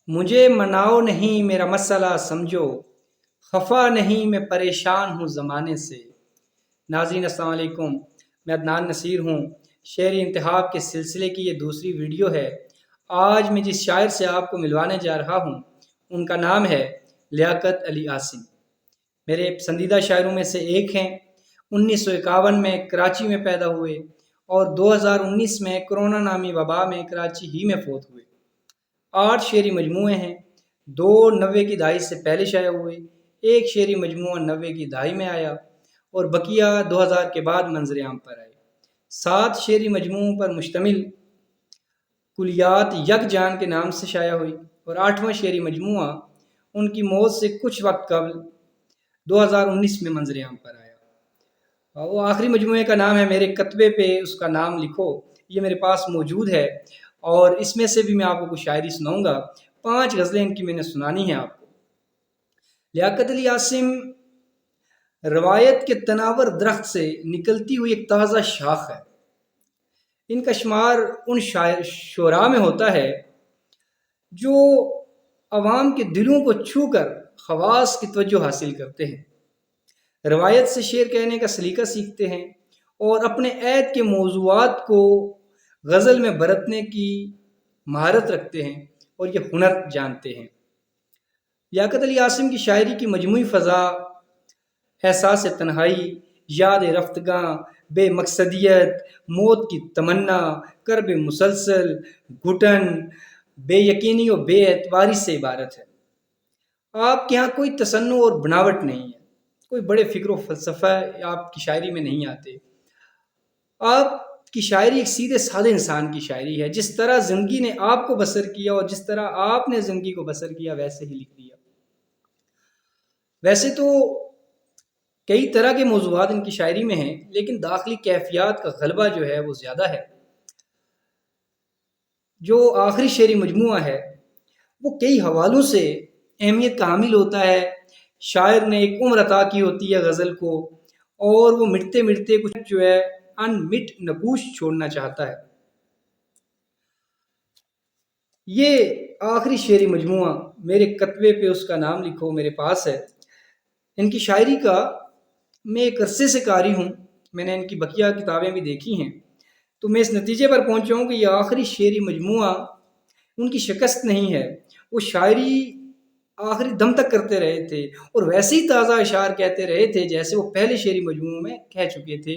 مجھے مناؤ نہیں میرا مسئلہ سمجھو، خفا نہیں میں پریشان ہوں زمانے سے۔ ناظرین السلام علیکم، میں عدنان نصیر ہوں۔ شعری انتخاب کے سلسلے کی یہ دوسری ویڈیو ہے۔ آج میں جس شاعر سے آپ کو ملوانے جا رہا ہوں ان کا نام ہے لیاقت علی عاصم۔ میرے پسندیدہ شاعروں میں سے ایک ہیں۔ 1951 میں کراچی میں پیدا ہوئے اور 2019 میں کرونا نامی وبا میں کراچی ہی میں فوت ہوئے۔ 8 شعری مجموعے ہیں، 2 90 کی دہائی سے پہلے شائع ہوئے، ایک شعری مجموعہ 90 کی دہائی میں آیا اور بقیہ 2000 کے بعد منظر عام پر آئے۔ 7 شعری مجموعوں پر مشتمل کلیات یک جان کے نام سے شائع ہوئی اور 8واں شعری مجموعہ ان کی موت سے کچھ وقت قبل 2019 میں منظر عام پر آیا۔ وہ آخری مجموعے کا نام ہے میرے کتبے پہ اس کا نام لکھو۔ یہ میرے پاس موجود ہے اور اس میں سے بھی میں آپ کو کچھ شاعری سناؤں گا۔ 5 غزلیں ان کی میں نے سنانی ہیں آپ کو۔ لیاقت علی عاصم روایت کے تناور درخت سے نکلتی ہوئی ایک تازہ شاخ ہے۔ ان کا شمار ان شعراء میں ہوتا ہے جو عوام کے دلوں کو چھو کر خواص کی توجہ حاصل کرتے ہیں، روایت سے شعر کہنے کا سلیقہ سیکھتے ہیں اور اپنے عہد کے موضوعات کو غزل میں برتنے کی مہارت رکھتے ہیں اور یہ ہنر جانتے ہیں۔ لیاقت علی عاصم کی شاعری کی مجموعی فضا احساس تنہائی، یاد رفتگاں، بے مقصدیت، موت کی تمنا، کرب مسلسل، گھٹن، بے یقینی و بے اعتباری سے عبارت ہے۔ آپ کے یہاں کوئی تصنع اور بناوٹ نہیں ہے، کوئی بڑے فکر و فلسفہ آپ کی شاعری میں نہیں آتے۔ آپ کی شاعری ایک سیدھے سادے انسان کی شاعری ہے، جس طرح زندگی نے آپ کو بسر کیا اور جس طرح آپ نے زندگی کو بسر کیا ویسے ہی لکھ دیا۔ ویسے تو کئی طرح کے موضوعات ان کی شاعری میں ہیں، لیکن داخلی کیفیات کا غلبہ جو ہے وہ زیادہ ہے۔ جو آخری شعری مجموعہ ہے وہ کئی حوالوں سے اہمیت کا حامل ہوتا ہے۔ شاعر نے ایک عمر عطا کی ہوتی ہے غزل کو اور وہ مٹتے مٹتے کچھ جو ہے ان مٹ نقوش چھوڑنا چاہتا ہے۔ یہ آخری شعری مجموعہ میرے کتبے پہ اس کا نام لکھو میرے پاس ہے۔ ان کی شاعری کا میں ایک عرصے سے قاری ہوں، میں نے ان کی بقیہ کتابیں بھی دیکھی ہیں، تو میں اس نتیجے پر پہنچا ہوں کہ یہ آخری شعری مجموعہ ان کی شکست نہیں ہے۔ وہ شاعری آخری دم تک کرتے رہے تھے اور ویسے ہی تازہ اشعار کہتے رہے تھے جیسے وہ پہلے شعری مجموعوں میں کہہ چکے تھے،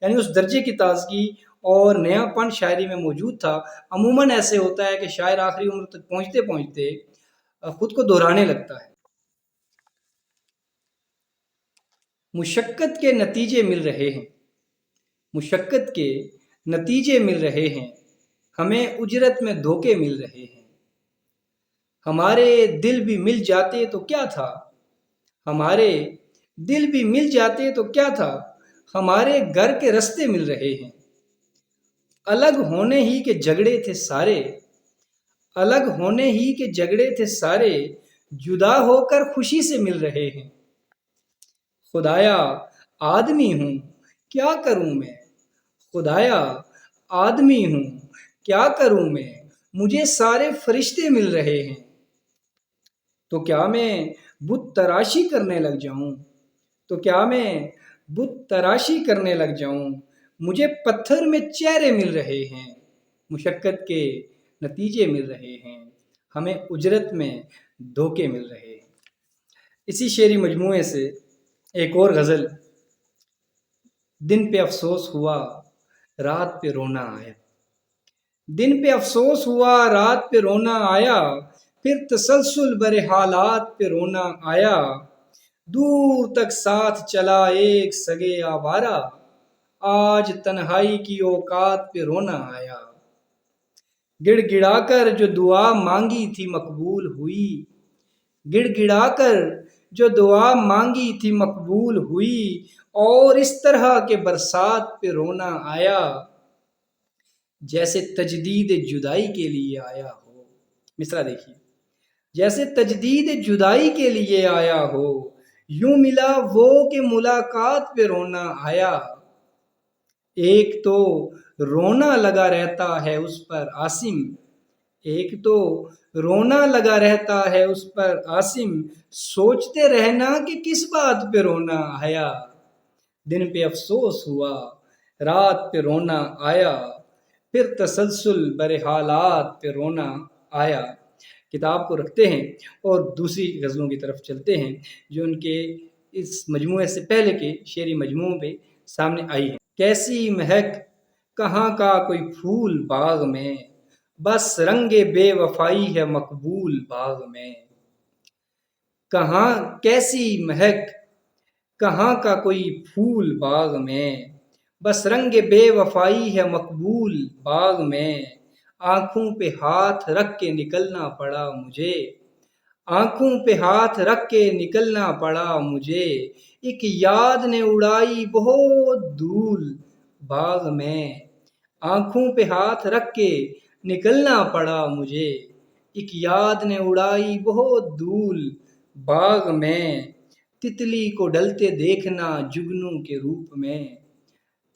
یعنی اس درجے کی تازگی اور نیا پن شاعری میں موجود تھا۔ عموماً ایسے ہوتا ہے کہ شاعر آخری عمر تک پہنچتے پہنچتے خود کو دہرانے لگتا ہے۔ مشقت کے نتیجے مل رہے ہیں، مشقت کے نتیجے مل رہے ہیں، ہمیں اجرت میں دھوکے مل رہے ہیں۔ ہمارے دل بھی مل جاتے تو کیا تھا، ہمارے دل بھی مل جاتے تو کیا تھا، ہمارے گھر کے رستے مل رہے ہیں۔ الگ ہونے ہی کے جھگڑے تھے سارے، الگ ہونے ہی کے جھگڑے تھے سارے، جدا ہو کر خوشی سے مل رہے ہیں۔ خدایا آدمی ہوں کیا کروں میں، خدایا آدمی ہوں کیا کروں میں، مجھے سارے فرشتے مل رہے ہیں۔ تو کیا میں بت تراشی کرنے لگ جاؤں، تو کیا میں بت تراشی کرنے لگ جاؤں، مجھے پتھر میں چہرے مل رہے ہیں۔ مشقت کے نتیجے مل رہے ہیں، ہمیں اجرت میں دھوکے مل رہے ہیں۔ اسی شعری مجموعے سے ایک اور غزل، دن پہ افسوس ہوا رات پہ رونا آیا، دن پہ افسوس ہوا رات پہ رونا آیا، پھر تسلسل برے حالات پہ رونا آیا، دور تک ساتھ چلا ایک سگے آوارہ، آج تنہائی کی اوقات پہ رونا آیا۔ گڑ گڑا کر جو دعا مانگی تھی مقبول ہوئی، گڑ گڑا کر جو دعا مانگی تھی مقبول ہوئی، اور اس طرح کے برسات پہ رونا آیا، جیسے تجدید جدائی کے لیے آیا ہو۔ مصرع دیکھیے، جیسے تجدید جدائی کے لیے آیا ہو، یوں ملا وہ کہ ملاقات پہ رونا آیا۔ ایک تو رونا لگا رہتا ہے اس پر عاصم، ایک تو رونا لگا رہتا ہے اس پر عاصم، سوچتے رہنا کہ کس بات پہ رونا آیا، دن پہ افسوس ہوا رات پہ رونا آیا، پھر تسلسل برے حالات پہ رونا آیا۔ کتاب کو رکھتے ہیں اور دوسری غزلوں کی طرف چلتے ہیں جو ان کے اس مجموعے سے پہلے کے شعری مجموعوں پہ سامنے آئی ہے۔ کیسی مہک کہاں کا کوئی پھول باغ میں، بس رنگ بے وفائی ہے مقبول باغ میں۔ کہاں کیسی مہک کہاں کا کوئی پھول باغ میں، بس رنگ بے وفائی ہے مقبول باغ میں۔ آنکھوں پہ ہاتھ رکھ کے نکلنا پڑا مجھے، آنکھوں پہ ہاتھ رکھ کے نکلنا پڑا مجھے، ایک یاد نے اڑائی بہت دور باغ میں۔ آنکھوں پہ ہاتھ رکھ کے نکلنا پڑا مجھے، ایک یاد نے اڑائی بہت دور باغ میں۔ تتلی کو ڈلتے دیکھنا جگنوں کے روپ میں،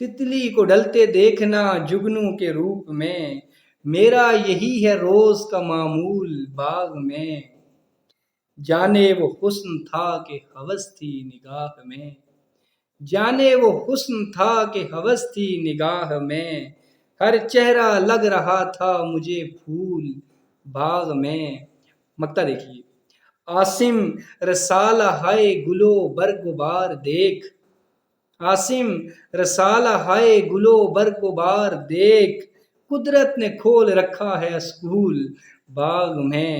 تتلی کو ڈلتے دیکھنا جگنوں کے روپ میں، میرا یہی ہے روز کا معمول باغ میں۔ جانے وہ حسن تھا کہ ہوس تھی نگاہ میں، جانے وہ حسن تھا کہ ہوس تھی نگاہ میں، ہر چہرہ لگ رہا تھا مجھے پھول باغ میں۔ مقطع دیکھیے، عاصم رسالہ ہائے گلو برگ و بار دیکھ، عاصم رسالہ ہائے گلو برگ و بار دیکھ، قدرت نے کھول رکھا ہے اسکول باغ میں۔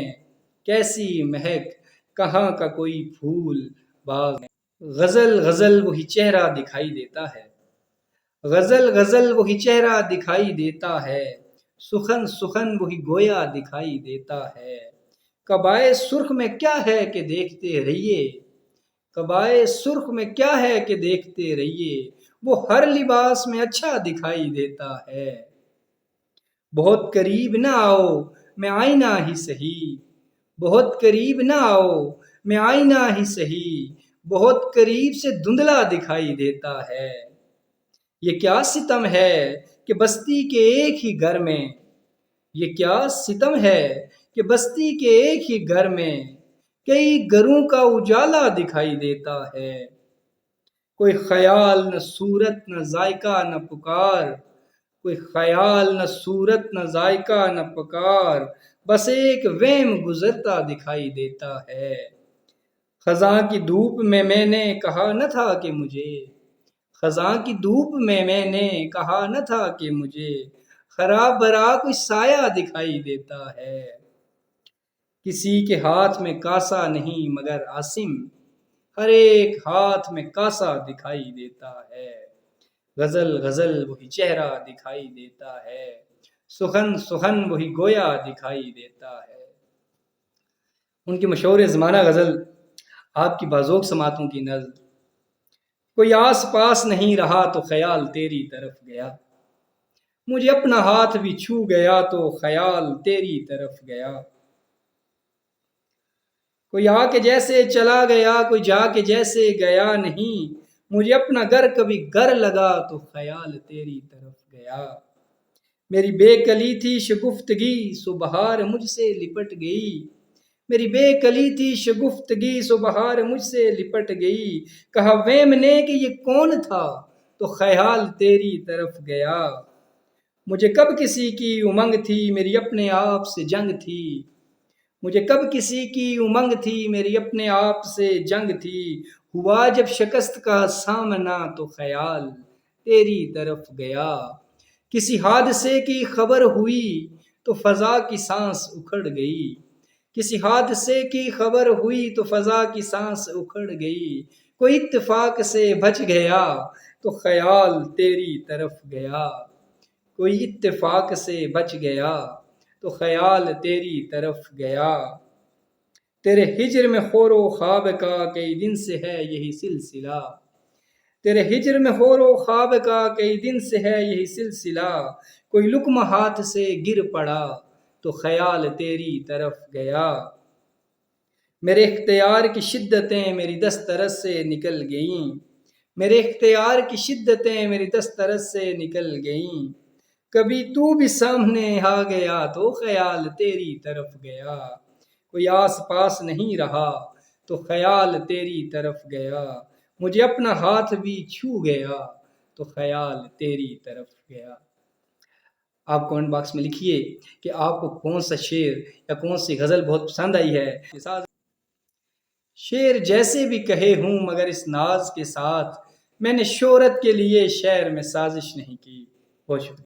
کیسی مہک کہاں کا کوئی پھول باغ میں۔ غزل غزل وہی چہرہ دکھائی دیتا ہے، غزل غزل وہی چہرہ دکھائی دیتا ہے، سخن سخن وہی گویا دکھائی دیتا ہے۔ قبائے سرخ میں کیا ہے کہ دیکھتے رہیے، قبائے سرخ میں کیا ہے کہ دیکھتے رہیے، وہ ہر لباس میں اچھا دکھائی دیتا ہے۔ بہت قریب نہ آؤ میں آئینہ ہی سہی، بہت قریب نہ آؤ میں آئینہ ہی سہی، بہت قریب سے دھندلا دکھائی دیتا ہے۔ یہ کیا ستم ہے کہ بستی کے ایک ہی گھر میں، یہ کیا ستم ہے کہ بستی کے ایک ہی گھر میں کئی گھروں کا اجالا دکھائی دیتا ہے۔ کوئی خیال نہ صورت نہ ذائقہ نہ پکار، کوئی خیال نہ صورت نہ ذائقہ نہ پکار، بس ایک وہم گزرتا دکھائی دیتا ہے۔ خزاں کی دھوپ میں نے کہا نہ تھا کہ مجھے، خزاں کی دھوپ میں نے کہا نہ تھا کہ مجھے خراب برا کوئی سایہ دکھائی دیتا ہے۔ کسی کے ہاتھ میں کاسا نہیں مگر عاصم، ہر ایک ہاتھ میں کاسا دکھائی دیتا ہے۔ غزل غزل وہی چہرہ دکھائی دیتا ہے، سخن سخن وہی گویا دکھائی دیتا ہے۔ ان کی مشہور زمانہ غزل آپ کی بازوق سماعتوں کی نظم۔ کوئی آس پاس نہیں رہا تو خیال تیری طرف گیا، مجھے اپنا ہاتھ بھی چھو گیا تو خیال تیری طرف گیا۔ کوئی آ کے جیسے چلا گیا کوئی جا کے جیسے گیا نہیں، مجھے اپنا گھر کبھی گھر لگا تو خیال تیری طرف گیا۔ میری بے کلی تھی شگفتگی سو بہار مجھ سے لپٹ گئی، میری بے کلی تھی شگفتگی سو بہار مجھ سے لپٹ گئی، کہا ویم نے کہ یہ کون تھا تو خیال تیری طرف گیا۔ مجھے کب کسی کی امنگ تھی میری اپنے آپ سے جنگ تھی، مجھے کب کسی کی امنگ تھی میری اپنے آپ سے جنگ تھی، ہوا جب شکست کا سامنا تو خیال تیری طرف گیا۔ کسی حادثے کی خبر ہوئی تو فضا کی سانس اکھڑ گئی، کسی حادثے کی خبر ہوئی تو فضا کی سانس اکھڑ گئی، کوئی اتفاق سے بچ گیا تو خیال تیری طرف گیا، کوئی اتفاق سے بچ گیا تو خیال تیری طرف گیا۔ تیرے ہجر میں خور و خواب کا کئی دن سے ہے یہی سلسلہ، تیرے ہجر میں خور و خواب کا کئی دن سے ہے یہی سلسلہ، کوئی لقمہ ہاتھ سے گر پڑا تو خیال تیری طرف گیا۔ میرے اختیار کی شدتیں میری دسترس سے نکل گئیں، میرے اختیار کی شدتیں میری دسترس سے نکل گئیں، کبھی تو بھی سامنے آ گیا تو خیال تیری طرف گیا، کوئی آس پاس نہیں رہا تو خیال تیری طرف گیا، مجھے اپنا ہاتھ بھی چھو گیا تو خیال تیری طرف گیا۔ آپ کمنٹ باکس میں لکھیے کہ آپ کو کون سا شعر یا کون سی غزل بہت پسند آئی ہے۔ شعر جیسے بھی کہے ہوں مگر اس ناز کے ساتھ، میں نے شہرت کے لیے شعر میں سازش نہیں کی۔ بہت شکریہ۔